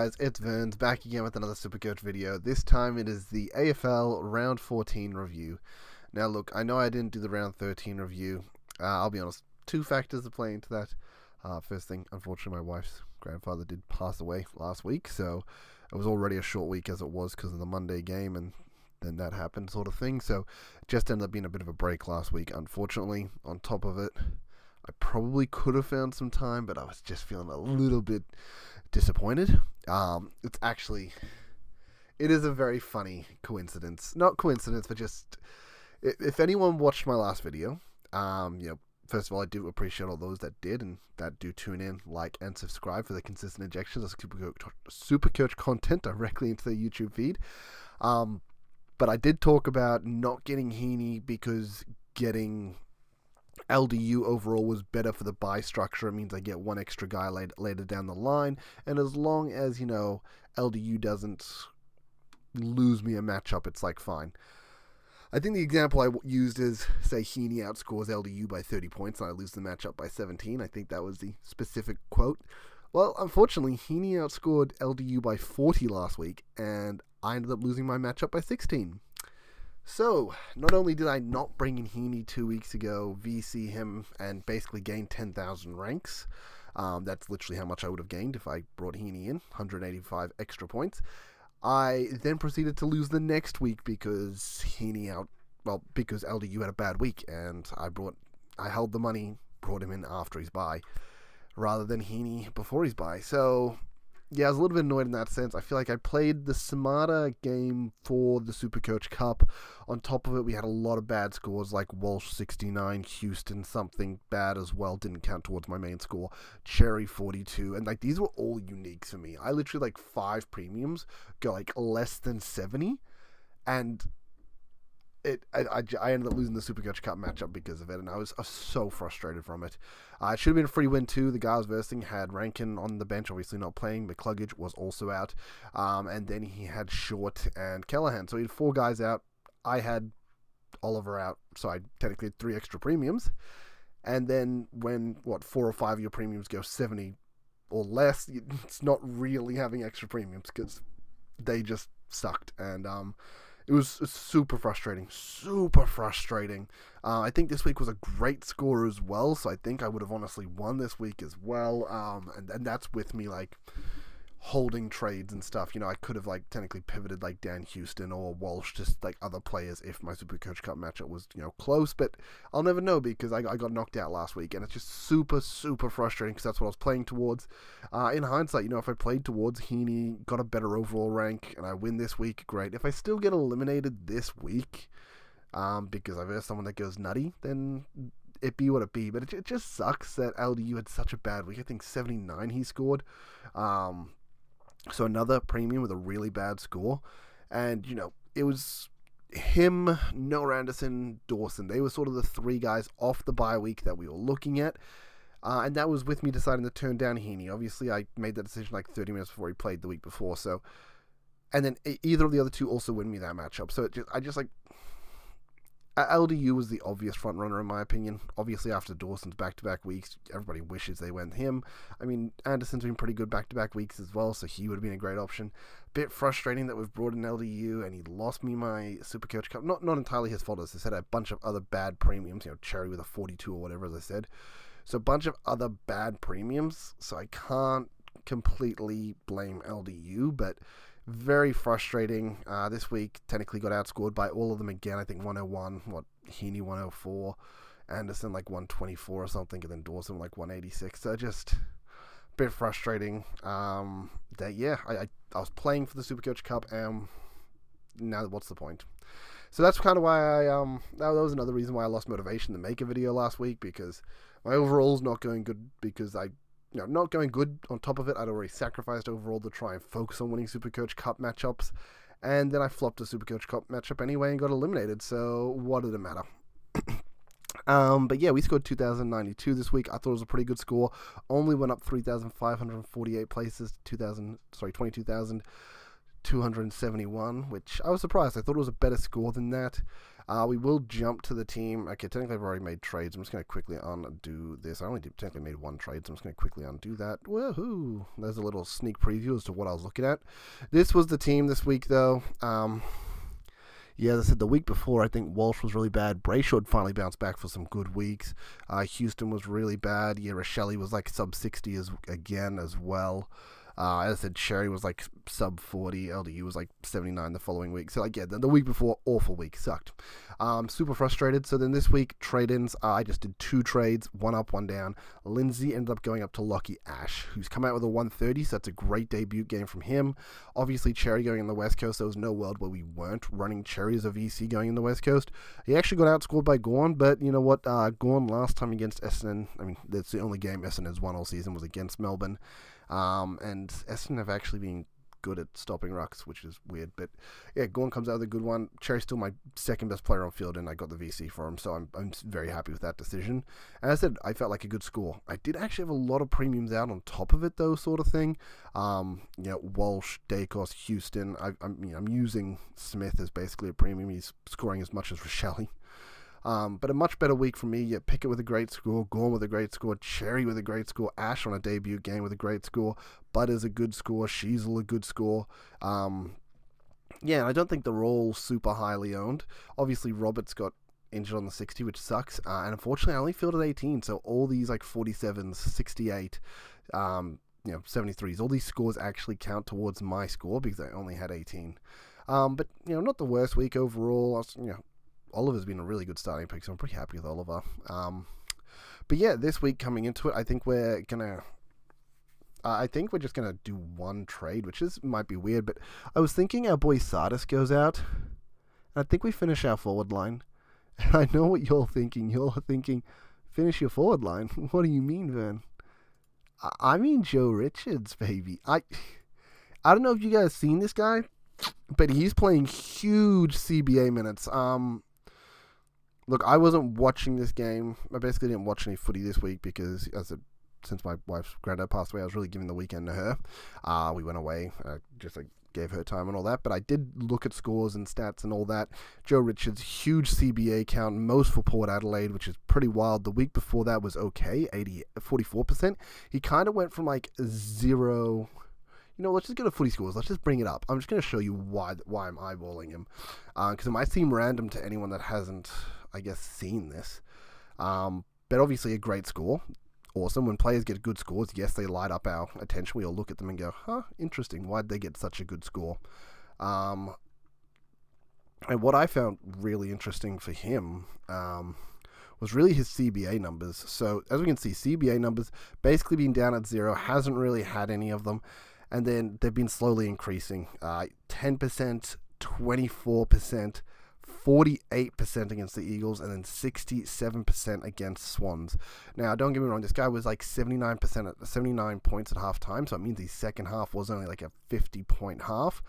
Guys, it's Vern's back again with another Supercoach video. This time it is the AFL Round 14 review. Now look, I know I didn't do the Round 13 review. I'll be honest, two factors that play into that. First thing, unfortunately my wife's grandfather did pass away last week, so it was already a short week as it was because of the Monday game, and then that happened sort of thing. So it just ended up being a bit of a break last week, unfortunately. On top of it, I probably could have found some time, but I was just feeling a little bit disappointed. It is a very funny coincidence. Not coincidence, but just, if anyone watched my last video, first of all, I do appreciate all those that did and that do tune in, like, and subscribe for the consistent injections of Supercoach content directly into the YouTube feed. But I did talk about not getting Heaney because getting LDU overall was better for the buy structure. It means I get one extra guy later down the line, and as long as, LDU doesn't lose me a matchup, it's like fine. I think the example I used is, say, Heaney outscores LDU by 30 points and I lose the matchup by 17. I think that was the specific quote. Well, unfortunately, Heaney outscored LDU by 40 last week, and I ended up losing my matchup by 16. So, not only did I not bring in Heaney 2 weeks ago, VC him, and basically gain 10,000 ranks. That's literally how much I would have gained if I brought Heaney in, 185 extra points. I then proceeded to lose the next week because because LDU had a bad week, and I held the money, brought him in after his bye, rather than Heaney before his bye. So, yeah, I was a little bit annoyed in that sense. I feel like I played the smarter game for the Supercoach Cup. On top of it, we had a lot of bad scores, like Walsh 69, Houston something bad as well, didn't count towards my main score, Cherry 42, and these were all uniques for me. I literally 5 premiums go less than 70, and I ended up losing the Supercoach Cup matchup because of it, and I was so frustrated from it. It should have been a free win too. The guy I was versing had Rankin on the bench, obviously not playing. McCluggage was also out, and then he had Short and Callahan. So he had 4 guys out. I had Oliver out, so I technically had 3 extra premiums. And then when 4 or 5 of your premiums go 70 or less, it's not really having extra premiums because they just sucked. And it was super frustrating. I think this week was a great score as well, so I think I would have honestly won this week as well. And that's with me holding trades and stuff. I could have technically pivoted Dan Houston or Walsh, just other players if my Supercoach Cup matchup was close, but I'll never know because I got knocked out last week, and it's just super frustrating because that's what I was playing towards. In hindsight, if I played towards Heaney, got a better overall rank, and I win this week, great. If I still get eliminated this week because I versed someone that goes nutty, then it be what it be. But it just sucks that LDU had such a bad week. I think 79 he scored. So another premium with a really bad score. And, it was him, Noah Anderson, Dawson. They were sort of the 3 guys off the bye week that we were looking at. And that was with me deciding to turn down Heaney. Obviously, I made that decision 30 minutes before he played the week before. So, and then either of the other 2 also win me that matchup. So LDU was the obvious front runner in my opinion. Obviously, after Dawson's back-to-back weeks, everybody wishes they went him. I mean, Anderson's been pretty good back-to-back weeks as well, so he would have been a great option. Bit frustrating that we've brought in LDU and he lost me my Supercoach Cup. Not entirely his fault, as I said, a bunch of other bad premiums. Cherry with a 42 or whatever, as I said. So a bunch of other bad premiums. So I can't completely blame LDU, but very frustrating. This week technically got outscored by all of them again. I think 101, Heaney 104, Anderson 124 or something, and then Dawson 186. So just a bit frustrating. I was playing for the Supercoach Cup, and now what's the point? So that's kind of why that was another reason why I lost motivation to make a video last week, because my overall's not going good because not going good. On top of it, I'd already sacrificed overall to try and focus on winning Supercoach Cup matchups, and then I flopped a Supercoach Cup matchup anyway and got eliminated, so what did it matter? But yeah, we scored 2,092 this week. I thought it was a pretty good score. Only went up 3,548 places, 22,000. 271, which I was surprised. I thought it was a better score than that. We will jump to the team. Okay, technically I've already made trades. I'm just going to quickly undo this. I only technically made one trade, so I'm just going to quickly undo that. Woohoo! There's a little sneak preview as to what I was looking at. This was the team this week, though. Yeah, as I said, the week before, I think Walsh was really bad. Brayshaw had finally bounced back for some good weeks. Houston was really bad. Yeah, Rochelle was like sub 60 again as well. As I said, Sherry was like sub 40. LDU was like 79 the following week. So, like, yeah, the week before, awful week. Sucked. Super frustrated. So then this week, trade-ins, I just did 2 trades, 1 up, 1 down. Lindsay ended up going up to Lockie Ash, who's come out with a 130, so that's a great debut game from him. Obviously, Cherry going in the West Coast, there was no world where we weren't running Cherry as a VC going in the West Coast. He actually got outscored by Gorn, but you know what? Gorn last time against Essendon, I mean, that's the only game Essendon has won all season, was against Melbourne. And Essendon have actually been good at stopping rucks, which is weird. But yeah, Gorn comes out with a good one. Cherry's still my second best player on field, and I got the VC for him, so I'm very happy with that decision. And as I said, I felt like a good score. I did actually have a lot of premiums out on top of it, though, sort of thing. Walsh, Dacos, Houston. I'm using Smith as basically a premium. He's scoring as much as Rochelle. But a much better week for me. Yeah, Pickett with a great score, Gorn with a great score, Cherry with a great score, Ash on a debut game with a great score, Butters a good score, Sheasel a good score. Yeah, I don't think they're all super highly owned. Obviously, Roberts got injured on the 60, which sucks. And unfortunately, I only fielded 18, so all these like 47s, 68, 73s, all these scores actually count towards my score because I only had 18. But, not the worst week overall. Oliver's been a really good starting pick, so I'm pretty happy with Oliver. But yeah, this week coming into it, I think we're just gonna do one trade, which might be weird, but I was thinking our boy Sardis goes out, and I think we finish our forward line. And I know what you're thinking. You're thinking, finish your forward line? What do you mean, Vern? I mean Joe Richards, baby. I don't know if you guys seen this guy, but he's playing huge CBA minutes. Look, I wasn't watching this game. I basically didn't watch any footy this week because, since my wife's granddad passed away, I was really giving the weekend to her. We went away, gave her time and all that. But I did look at scores and stats and all that. Joe Richards, huge CBA count, most for Port Adelaide, which is pretty wild. The week before that was okay, 44%. He kind of went from like 0... let's just go to footy scores. Let's just bring it up. I'm just going to show you why I'm eyeballing him. Because it might seem random to anyone that hasn't, I guess, seen this. But obviously a great score. Awesome. When players get good scores, yes, they light up our attention. We all look at them and go, interesting. Why'd they get such a good score? And what I found really interesting for him was really his CBA numbers. So as we can see, CBA numbers basically being down at 0, hasn't really had any of them. And then they've been slowly increasing. 10%, 24%, 48% against the Eagles, and then 67% against Swans. Now, don't get me wrong, this guy was like 79 points at halftime, so it means his second half was only like a 50-point half.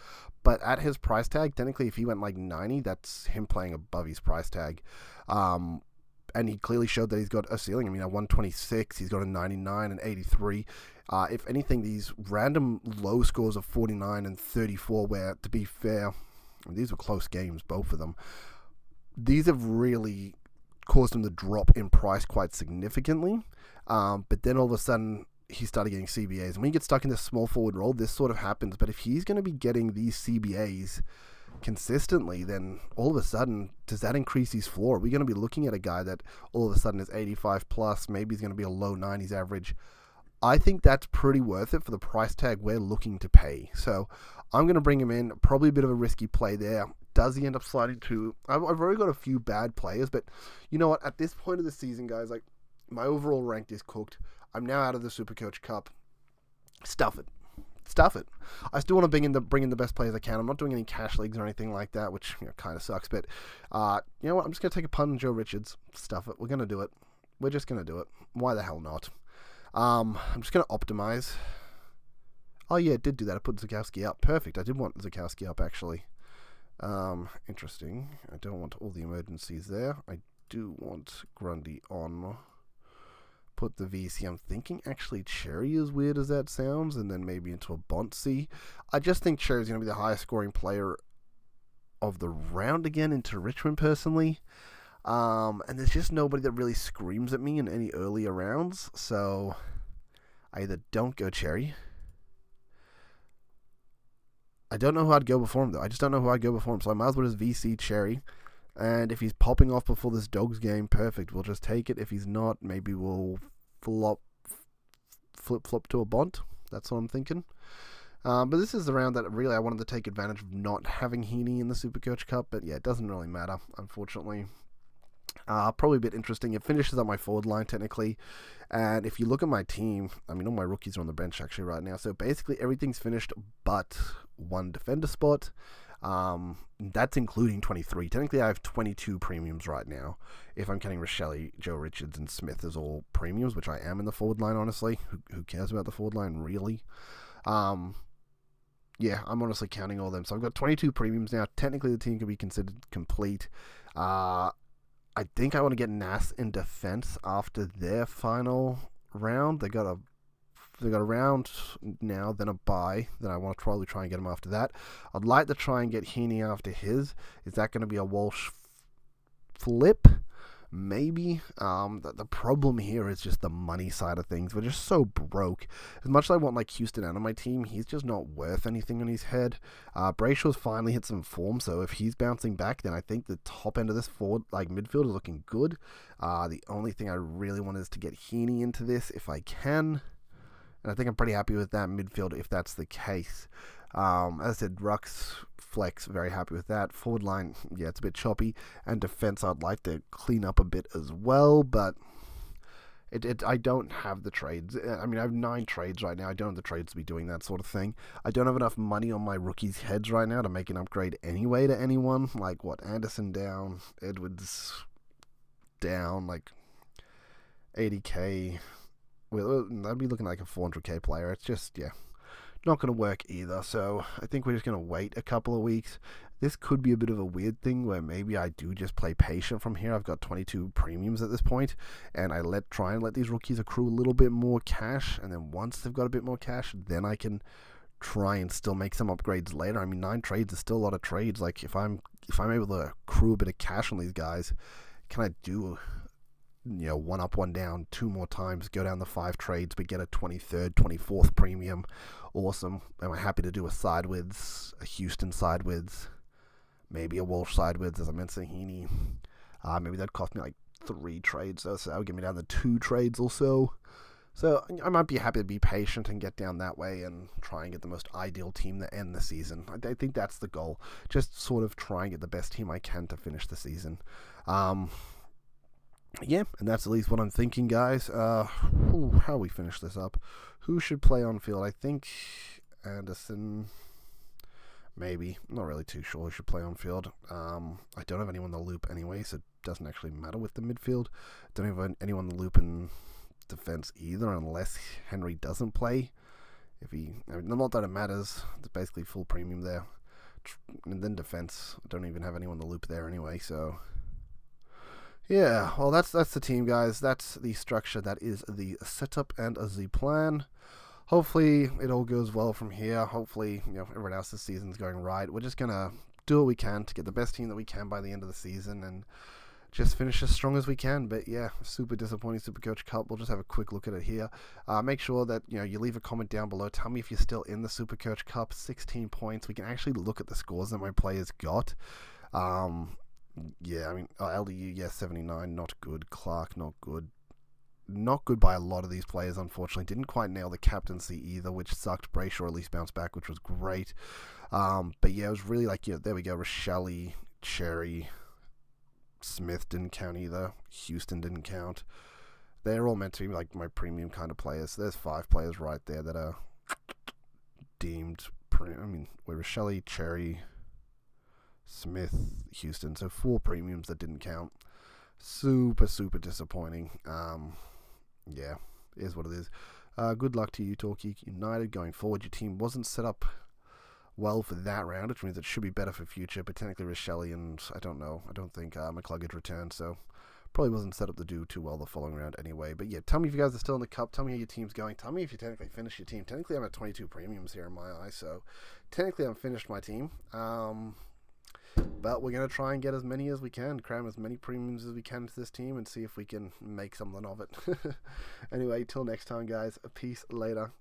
But at his price tag, technically, if he went like 90, that's him playing above his price tag. And he clearly showed that he's got a ceiling. I mean, at 126, he's got a 99 and 83. If anything, these random low scores of 49 and 34, where, to be fair, these were close games, both of them, these have really caused him to drop in price quite significantly. But then all of a sudden, he started getting CBAs. And when you get stuck in this small forward role, this sort of happens. But if he's going to be getting these CBAs consistently, then all of a sudden, does that increase his floor? Are we going to be looking at a guy that all of a sudden is 85 plus, maybe he's going to be a low 90s average? I think that's pretty worth it for the price tag we're looking to pay. So I'm going to bring him in, probably a bit of a risky play there. Does he end up sliding to... I've already got a few bad players, but you know what? At this point of the season, guys, like, my overall rank is cooked. I'm now out of the Supercoach Cup. Stuff it. I still want to bring in the best players I can. I'm not doing any cash leagues or anything like that, which kind of sucks. But you know what? I'm just going to take a punt on Joe Richards. Stuff it. We're going to do it. We're just going to do it. Why the hell not? I'm just going to optimize. Oh, yeah, it did do that. I put Zukowski up. Perfect. I did want Zukowski up, actually. Interesting. I don't want all the emergencies there. I do want Grundy on. put the VC. I'm thinking actually Cherry, as weird as that sounds, and then maybe into a Bonsi. I just think Cherry's going to be the highest scoring player of the round again into Richmond, personally. And there's just nobody that really screams at me in any earlier rounds, so I either don't go Cherry. I don't know who I'd go before him, though. I just don't know who I'd go before him, so I might as well just VC Cherry. And if he's popping off before this Dogs game, perfect. We'll just take it. If he's not, maybe we'll flip-flop to a Bont. That's what I'm thinking. But this is the round that really I wanted to take advantage of not having Heaney in the Supercoach Cup. But yeah, it doesn't really matter, unfortunately. Probably a bit interesting. It finishes on my forward line, technically. And if you look at my team, I mean, all my rookies are on the bench, actually, right now. So basically, everything's finished but one defender spot. That's including 23. Technically, I have 22 premiums right now. If I'm counting Rochelle, Joe Richards, and Smith as all premiums, which I am in the forward line, honestly. Who cares about the forward line, really? Yeah, I'm honestly counting all of them. So I've got 22 premiums now. Technically, the team can be considered complete. I think I want to get Nas in defense after their final round. They got a round now, then a bye. Then I want to probably try and get him after that. I'd like to try and get Heaney after his. Is that going to be a Walsh flip? Maybe. The problem here is just the money side of things. We're just so broke. As much as I want like Houston out of my team, he's just not worth anything on his head. Brayshaw's finally hit some form, so if he's bouncing back, then I think the top end of this forward, like midfield, is looking good. The only thing I really want is to get Heaney into this if I can. And I think I'm pretty happy with that midfield if that's the case. As I said, Rux, Flex, very happy with that. Forward line, yeah, it's a bit choppy. And defense, I'd like to clean up a bit as well, but I don't have the trades. I mean, I have 9 trades right now. I don't have the trades to be doing that sort of thing. I don't have enough money on my rookies' heads right now to make an upgrade anyway to anyone. Like, what, Anderson down, Edwards down, like 80k. Well, I'd be looking like a 400k player. It's just, yeah, not going to work either. So I think we're just going to wait a couple of weeks. This could be a bit of a weird thing where maybe I do just play patient from here. I've got 22 premiums at this point, and I try and let these rookies accrue a little bit more cash. And then once they've got a bit more cash, then I can try and still make some upgrades later. I mean, 9 trades is still a lot of trades. Like if I'm able to accrue a bit of cash on these guys, can I do, 1 up, 1 down, 2 more times, go down the 5 trades, but get a 23rd, 24th premium? Awesome. Am I happy to do a sideways, a Houston sideways, maybe a Walsh sideways, as I mentioned, Heaney? Maybe that'd cost me like 3 trades, so that would get me down to 2 trades or so. So I might be happy to be patient and get down that way and try and get the most ideal team to end the season. I think that's the goal. Just sort of try and get the best team I can to finish the season. Yeah, and that's at least what I'm thinking, guys. How we finish this up? Who should play on field? I think Anderson, maybe. I'm not really too sure who should play on field. I don't have anyone in the loop anyway, so it doesn't actually matter with the midfield. Don't have anyone in the loop in defense either, unless Henry doesn't play. Not that it matters. It's basically full premium there. And then defense, I don't even have anyone in the loop there anyway, so... Yeah, well, that's the team, guys. That's the structure. That is the setup and the plan. Hopefully, it all goes well from here. Hopefully, everyone else's season's going right. We're just going to do what we can to get the best team that we can by the end of the season and just finish as strong as we can. But yeah, super disappointing Supercoach Cup. We'll just have a quick look at it here. Make sure that you leave a comment down below. Tell me if you're still in the Supercoach Cup. 16 points. We can actually look at the scores that my players got. Yeah, I mean, LDU, yes, 79, not good. Clark, not good. Not good by a lot of these players, unfortunately. Didn't quite nail the captaincy either, which sucked. Brayshaw at least bounced back, which was great. But yeah, it was really like, there we go. Rochelle, Cherry, Smith didn't count either. Houston didn't count. They're all meant to be like my premium kind of players. So there's 5 players right there that are deemed we're Rochelle, Cherry, Smith, Houston, so 4 premiums that didn't count. Super disappointing. Yeah, it is what it is. Good luck to you, Torquay United, going forward. Your team wasn't set up well for that round, which means it should be better for future, but technically Rochelle and I don't think McCluggage returned, so Probably wasn't set up to do too well the following round anyway. But yeah, tell me if you guys are still in the cup. Tell me how your team's going. Tell me if you technically finished your team. Technically, I'm at 22 premiums here in my eye, so technically I've finished my team. But we're going to try and get as many as we can, cram as many premiums as we can to this team, and see if we can make something of it. Anyway, till next time, guys. Peace later.